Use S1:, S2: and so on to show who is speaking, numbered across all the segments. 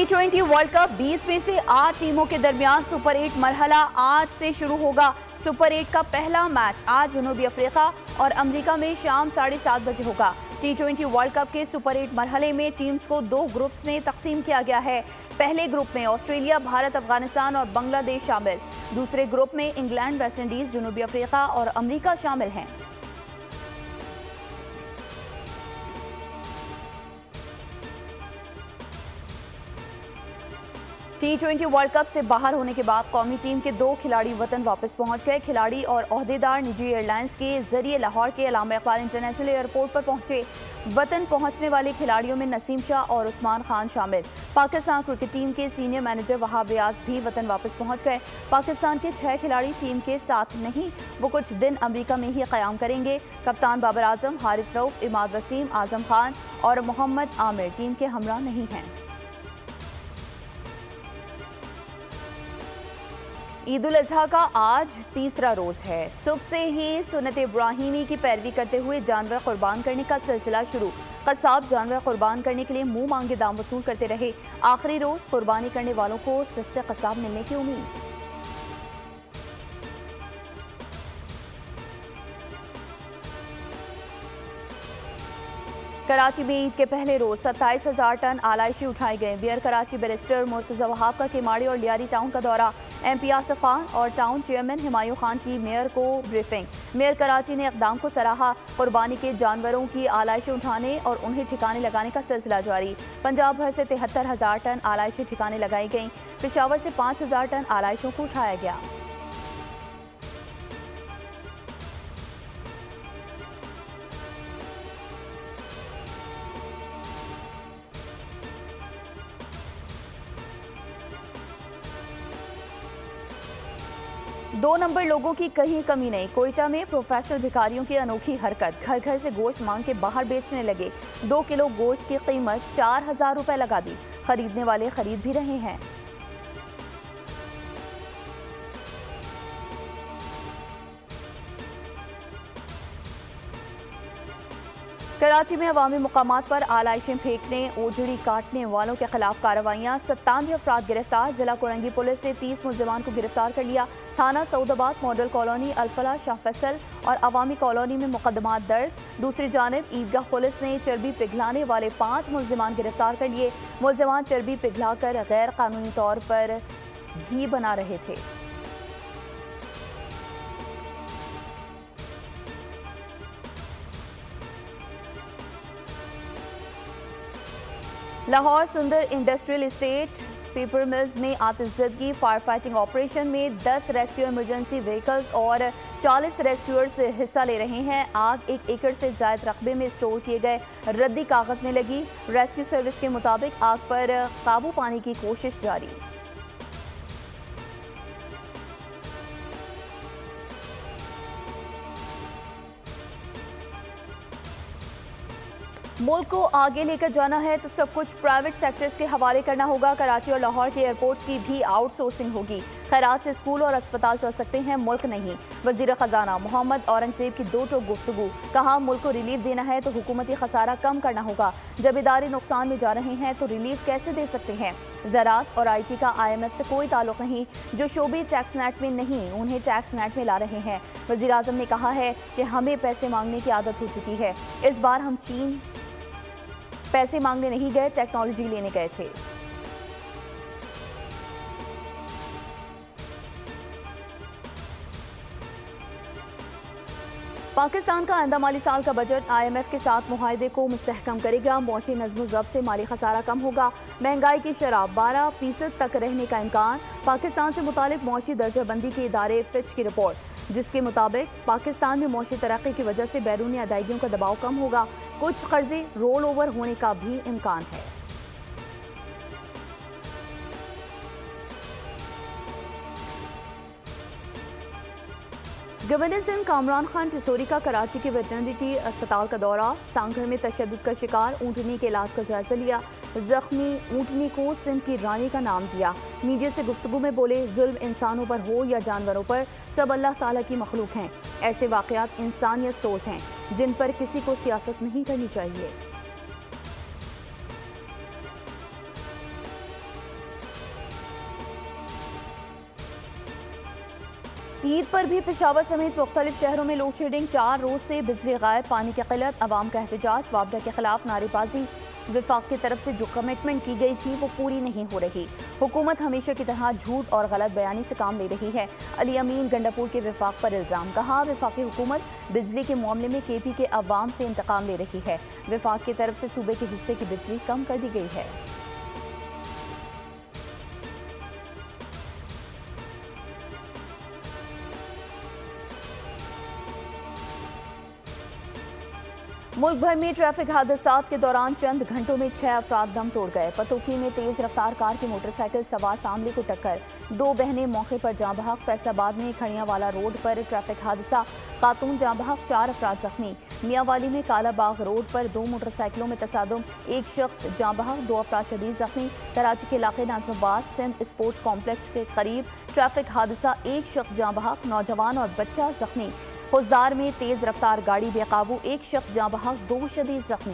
S1: T20 world cup 20 में से 8 टीमों के दरमियान सुपर 8 मरहला आज से शुरू होगा। सुपर 8 का पहला मैच आज जनूबी अफ्रीका और अमेरिका में शाम 7:30 बजे होगा। T20 वर्ल्ड कप के सुपर 8 मरहले में टीम्स को 2 ग्रुप्स में तकसीम किया गया है। पहले ग्रुप में ऑस्ट्रेलिया, भारत, अफगानिस्तान और बांग्लादेश शामिल। दूसरे ग्रुप में इंग्लैंड, वेस्ट इंडीज, जनूबी अफ्रीका और अमेरिका शामिल हैं। T20 वर्ल्ड कप से बाहर होने के बाद कौमी टीम के 2 खिलाड़ी वतन वापस पहुंच गए। खिलाड़ी और ओहदेदार निजी एयरलाइंस के जरिए लाहौर के अल्लामा इकबाल इंटरनेशनल एयरपोर्ट पर पहुंचे। वतन पहुंचने वाले खिलाड़ियों में नसीम शाह और उस्मान खान शामिल। पाकिस्तान क्रिकेट टीम के सीनियर मैनेजर वहाब रियाज भी वतन वापस पहुंच गए। पाकिस्तान के 6 खिलाड़ी टीम के साथ नहीं, वो कुछ दिन अमेरिका में ही क़याम करेंगे। कप्तान बाबर आजम, हारिस रऊफ, इमाद वसीम, आजम खान और मोहम्मद आमिर टीम के हमरा नहीं हैं। ईद उल अजहा का आज तीसरा रोज़ है। सुबह से ही सुन्नत इब्राहिमी की पैरवी करते हुए जानवर कुर्बान करने का सिलसिला शुरू। कसाब जानवर कुर्बान करने के लिए मुंह मांगे दाम वसूल करते रहे। आखिरी रोज़ कुर्बानी करने वालों को सस्ते कसाब मिलने की उम्मीद। कराची में ईद के पहले रोज 27,000 टन आलाइशी उठाए गए। बियर कराची बैरिस्टर मुर्तज़ा वहाब का किमाड़ी और लियारी टाउन का दौरा। MP आसिफ खान और टाउन चेयरमैन हिमायूं खान की मेयर को ब्रीफिंग। मेयर कराची ने इक़दाम को सराहा। कुर्बानी के जानवरों की आलाइशी उठाने और उन्हें ठिकाने लगाने का सिलसिला जारी। पंजाब भर से 73,000 टन आलाइशी ठिकाने लगाई गई। पेशावर से 5,000 टन आलाइशों को उठाया गया। दो नंबर लोगों की कहीं कमी नहीं। कोयटा में प्रोफेशनल भिखारियों की अनोखी हरकत। घर घर से गोश्त मांग के बाहर बेचने लगे। 2 किलो गोश्त की कीमत 4,000 रुपए लगा दी। खरीदने वाले खरीद भी रहे हैं। कराची में अवामी मुकामात पर आलाइशें फेंकने, ओझड़ी काटने वालों के खिलाफ कार्रवाइयाँ। 97 अफराद गिरफ्तार। जिला कोरंगी पुलिस ने 30 मुलजिमान को गिरफ्तार कर लिया। थाना सऊदाबाद, मॉडल कॉलोनी, अल्फला, शाह फैसल और अवामी कॉलोनी में मुकदमात दर्ज। दूसरी जानिब ईदगाह पुलिस ने चर्बी पिघलाने वाले 5 मुलजिमान गिरफ्तार कर लिए। मुलजिमान चर्बी पिघलाकर गैर कानूनी तौर पर घी बना रहे थे। लाहौर सुंदर इंडस्ट्रियल इस्टेट पेपर मिल्स में आतिशज़दगी। फायर फाइटिंग ऑपरेशन में 10 रेस्क्यू इमरजेंसी व्हीकल्स और 40 रेस्क्यूअर्स हिस्सा ले रहे हैं। आग 1 एकड़ से ज़ायद रकबे में स्टोर किए गए रद्दी कागज़ में लगी। रेस्क्यू सर्विस के मुताबिक आग पर काबू पाने की कोशिश जारी। मुल्क को आगे लेकर जाना है तो सब कुछ प्राइवेट सेक्टर्स के हवाले करना होगा। कराची और लाहौर के एयरपोर्ट्स की भी आउटसोर्सिंग होगी। खैरात से स्कूल और अस्पताल चल सकते हैं, मुल्क नहीं। वजीर खजाना मोहम्मद औरंगजेब की 2 टोक गुफ्तगू। कहा, मुल्क को रिलीफ देना है तो हुकूमती खसारा कम करना होगा। जब इदारे नुकसान में जा रहे हैं तो रिलीफ कैसे दे सकते हैं। ज़राअत और IT का IMF से कोई ताल्लुक नहीं। जो शोबे टैक्स नेट में नहीं, उन्हें टैक्स नेट में ला रहे हैं। वजीर आज़म ने कहा है कि हमें पैसे मांगने की आदत हो चुकी है। इस बार हम चीन पैसे मांगने नहीं गए, टेक्नोलॉजी लेने गए थे। पाकिस्तान का आइंदा माली साल का बजट IMF के साथ मुआहदे को मुस्तहकम करेगा। मौशी नज़्म ज़ब्त से माली खसारा कम होगा। महंगाई की शरह 12% तक रहने का इम्कान। पाकिस्तान से मुतालिक मौशी दर्जाबंदी के इदारे फिच की रिपोर्ट, जिसके मुताबिक पाकिस्तान में मौशी तरक्की की वजह से बैरूनी अदायगियों का दबाव कम होगा। कुछ कर्जे रोल ओवर होने का भी इम्कान है। गवर्नर सिंध कामरान खान टिसोरी का कराची के वेटरनरी अस्पताल का दौरा। सांघर में तशद्दुद का शिकार ऊँटनी के इलाज का जायजा लिया। जख्मी ऊँटनी को सिंध की रानी का नाम दिया। मीडिया से गुफ्तगू में बोले, जुल्म इंसानों पर हो या जानवरों पर, सब अल्लाह ताला की मखलूक हैं। ऐसे वाक़यात इंसानियत सोज हैं जिन पर किसी को सियासत नहीं करनी चाहिए। ईद पर भी पेशावर समेत मुख्तलिफ शहरों में लोड शेडिंग, 4 रोज से बिजली गायब, पानी की किल्लत, अवाम का एहतजाज, वापडा के खिलाफ नारेबाजी। विफाक की तरफ से जो कमिटमेंट की गई थी वो पूरी नहीं हो रही। हुकूमत हमेशा की तरह झूठ और गलत बयानी से काम ले रही है। अली अमीन गंडापुर के विफाक पर इल्जाम, कहा विफाकी हुकूमत बिजली के मामले में केपी के अवाम से इंतकाम ले रही है। विफाक की तरफ से सूबे के हिस्से की बिजली कम कर दी गई है। मुल्क भर में ट्रैफिक हादसात के दौरान चंद घंटों में 6 अफराद दम तोड़ गए। पतोकी में तेज रफ्तार कार की मोटरसाइकिल सवार फैमिली को टक्कर, 2 बहनें मौके पर जाँ बहक। फैसलाबाद में खड़ियावाला रोड पर ट्रैफिक हादसा, खातून जाँ बहक, 4 अफराद जख्मी। मियांवाली में कालाबाग रोड पर 2 मोटरसाइकिलों में तसादुम, 1 शख्स जाँ बहक, 2 अफराद शदीद जख्मी। कराची के इलाके नाजमाबाद सिंध स्पोर्ट्स कॉम्प्लेक्स के करीब ट्रैफिक हादसा, 1 शख्स जाँ बहक, नौजवान और बच्चा जख्मी। खुजदार में तेज रफ्तार गाड़ी बेकाबू, 1 शख्स जाँ बहक, 2 शदीद जख्मी।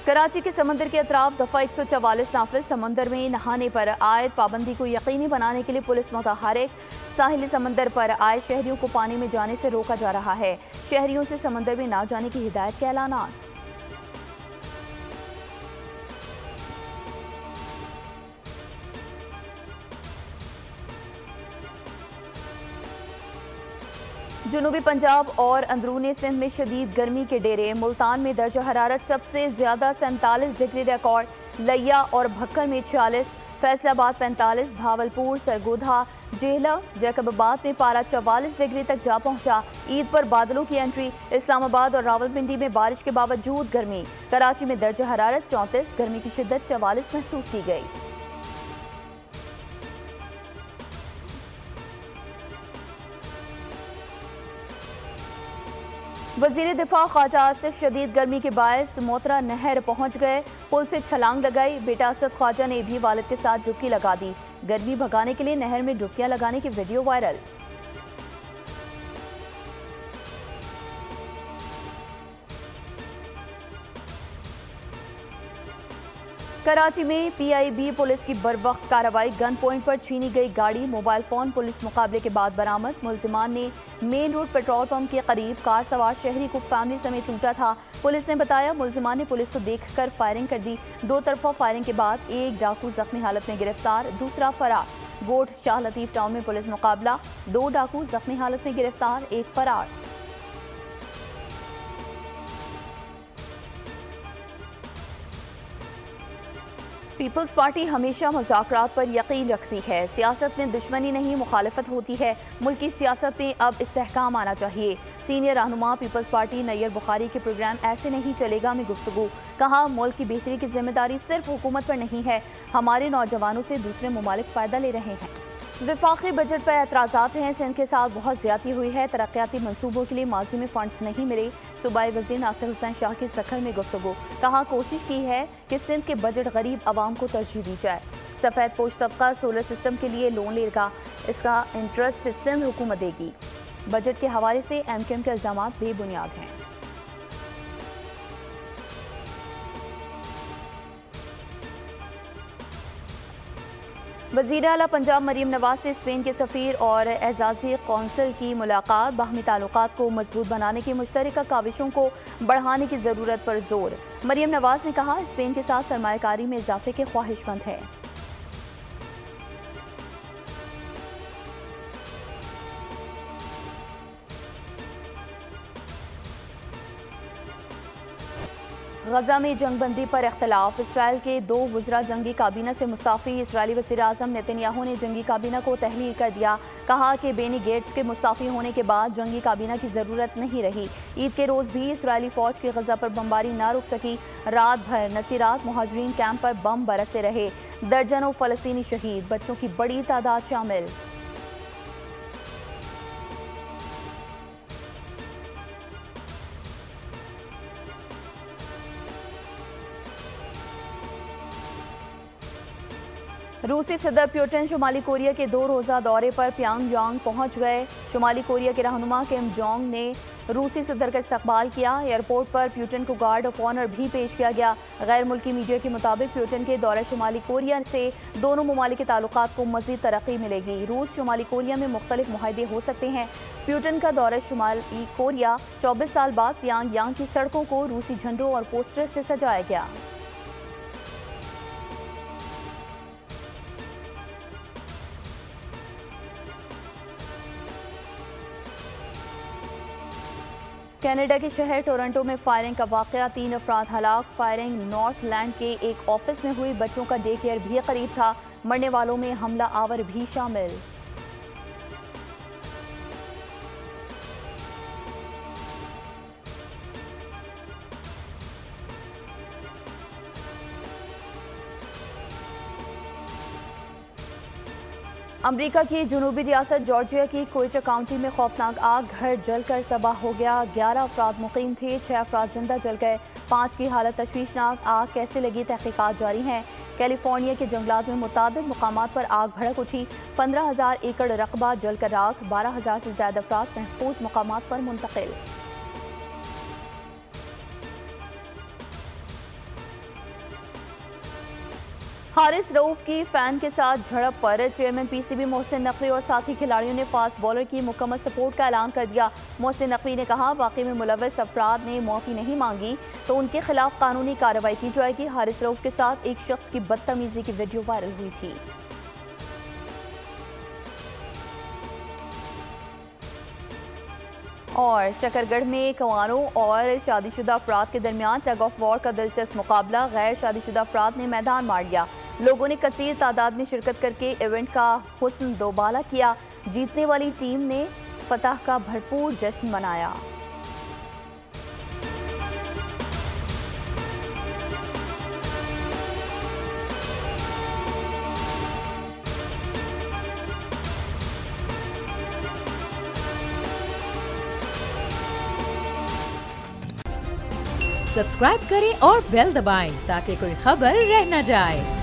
S1: कराची के समंदर के अतराफ दफा 144 नाफिज, समंदर में नहाने पर आयद पाबंदी को यकीनी बनाने के लिए पुलिस मुतहरिक। साहिली समंदर पर आए शहरियों को पानी में जाने से रोका जा रहा है। शहरियों से समंदर में ना जाने की हिदायत के ऐलानात। जनूबी पंजाब और अंदरूनी सिंध में शदीद गर्मी के डेरे। मुल्तान में दर्जा हरारत सबसे ज्यादा 47 डिग्री रिकॉर्ड, लिया और भक्कर में 46, फैसलाबाद 45, भावलपुर, सरगोधा, जेहला, जैकबाबाद में पारा 44 डिग्री तक जा पहुंचा। ईद पर बादलों की एंट्री, इस्लामाबाद और रावलपिंडी में बारिश के बावजूद गर्मी। कराची में दर्जा हरारत 34, गर्मी की शिद्दत 44 महसूस की गई। वजीर दिफा ख्वाजा आसिफ शदीद गर्मी के बायस मोतरा नहर पहुंच गए, पुल से छलांग लगाई। बेटा असद ख्वाजा ने भी वालिद के साथ डुबकी लगा दी। गर्मी भगाने के लिए नहर में डुबकियां लगाने की वीडियो वायरल। कराची में पीआईबी पुलिस की बरवक्त कार्रवाई, गन पॉइंट पर छीनी गई गाड़ी, मोबाइल फोन पुलिस मुकाबले के बाद बरामद। मुलजिमान ने मेन रोड पेट्रोल पंप के करीब कार सवार शहरी को फैमिली समेत लूटा था। पुलिस ने बताया मुलजिमान ने पुलिस को देखकर फायरिंग कर दी। 2 तरफा फायरिंग के बाद एक डाकू जख्मी हालत में गिरफ्तार, दूसरा फरार। गोट शाह लतीफ टाउन में पुलिस मुकाबला, 2 डाकू जख्मी हालत में गिरफ्तार, एक फरार। पीपल्स पार्टी हमेशा मुज़ाकरात पर यकीन रखती है। सियासत में दुश्मनी नहीं, मुखालफत होती है। मुल्क की सियासत में अब इस्तेहकाम आना चाहिए। सीनियर रहनुमा पीपल्स पार्टी नैयर बुखारी के प्रोग्राम ऐसे नहीं चलेगा में गुफ्तगू, कहा मुल्क की बेहतरी की जिम्मेदारी सिर्फ हुकूमत पर नहीं है, हमारे नौजवानों से दूसरे मुमालिक फ़ायदा ले रहे हैं। विफाकी बजट पर एतराज़ात हैं, सिंध के साथ बहुत ज़्यादती हुई है, तरक्याती मनसूबों के लिए माजी में फंड्स नहीं मिले। सूबाई वज़ीर नासिर हुसैन शाह की सखर में गुफ्तगू, कहा कोशिश की है कि सिंध के बजट गरीब आवाम को तरजीह दी जाए। सफ़ेद पोश तबका सोलर सिस्टम के लिए लोन लेगा, इसका इंटरेस्ट सिंध हुकूमत देगी। बजट के हवाले से एमकेएम के इल्ज़ामात बेबुनियाद हैं। वज़ीर आला पंजाब मरीम नवाज से स्पेन के सफ़ीर और एजाज़ी कौंसिल की मुलाकात, बाहमी ताल्लुकात को मजबूत बनाने की मुश्तरका काविशों को बढ़ाने की ज़रूरत पर जोर। मरीम नवाज ने कहा स्पेन के साथ सरमायाकारी में इजाफे के ख्वाहिशमंद है। गजा में जंगबंदी पर इख्तलाफ, इसराइल के 2 वज़रा जंगी काबीना से मुस्ताफ़ी। इसराइली वज़ीर आज़म नेतन्याहू ने जंगी काबीना को तहलील कर दिया, कहा कि बेनी गेट्स के मुस्ताफ़ी होने के बाद जंगी काबीना की ज़रूरत नहीं रही। ईद के रोज़ भी इसराइली फ़ौज की गजा पर बमबारी ना रुक सकी, रात भर नसीरात मुहाजिरीन कैंप पर बम बरसते रहे, दर्जनों फ़लस्तीनी शहीद, बच्चों की बड़ी तादाद शामिल। रूसी सदर प्यूटिन शुमाली कोरिया के 2 रोज़ा दौरे पर प्यांगयांग पहुंच गए। शुमाली कोरिया के रहनुमा किम जोंग ने रूसी सदर का इस्तकबाल किया। एयरपोर्ट पर प्यूटिन को गार्ड ऑफ ऑनर भी पेश किया गया। गैर मुल्की मीडिया के मुताबिक प्यूटिन के दौरे शुमाली कोरिया से दोनों ममालिक के ताल्लुकात को मज़ीद तरक्की मिलेगी। रूस शुमाली कोरिया में मुख्तलिफ मुआहदे हो सकते हैं। प्यूटिन का दौरा शुमाली कोरिया 24 साल बाद प्यांगयांग की सड़कों को रूसी झंडों और पोस्टर से सजाया गया। कनाडा के शहर टोरंटो में फायरिंग का वाकया, 3 अफराद हलाक। फायरिंग नॉर्थलैंड के एक ऑफिस में हुई। बच्चों का डे केयर भी करीब था। मरने वालों में हमला आवर भी शामिल। अमेरिका की जनूबी रियासत जॉर्जिया की कोइटा काउंटी में खौफनाक आग, घर जलकर तबाह हो गया। 11 अफराद मुकीम थे, 6 अफराद जिंदा जल गए, 5 की हालत तशवीशनाक। आग कैसे लगी, तहकीकात जारी हैं। कैलिफोर्निया के जंगलात में मुताबिक मकामात पर आग भड़क उठी। 15,000 एकड़ रकबा जलकर राख, 12,000 से ज्यादा अफराद महफूज मकामात पर मुंतकिल। हारिस रऊफ की फैन के साथ झड़प पर चेयरमैन पीसीबी मोहसिन नकवी और साथी खिलाड़ियों ने फास्ट बॉलर की मुकम्मल सपोर्ट का ऐलान कर दिया। मोहसिन नकवी ने कहा, वाकई में मुलव्वस अफराद ने माफ़ी नहीं मांगी तो उनके खिलाफ कानूनी कार्रवाई की जाएगी। हारिस रऊफ के साथ एक शख्स की बदतमीजी की वीडियो वायरल हुई थी। और शकरगढ़ में कवानों और शादीशुदा अफराद के दरमियान टग ऑफ वॉर का दिलचस्प मुकाबला, गैर शादीशुदा अफराद ने मैदान मार दिया। लोगों ने कसीर तादाद में शिरकत करके इवेंट का हुस्न दोबाला किया। जीतने वाली टीम ने फतह का भरपूर जश्न मनाया।
S2: सब्सक्राइब करें और बेल दबाएं ताकि कोई खबर रह न जाए।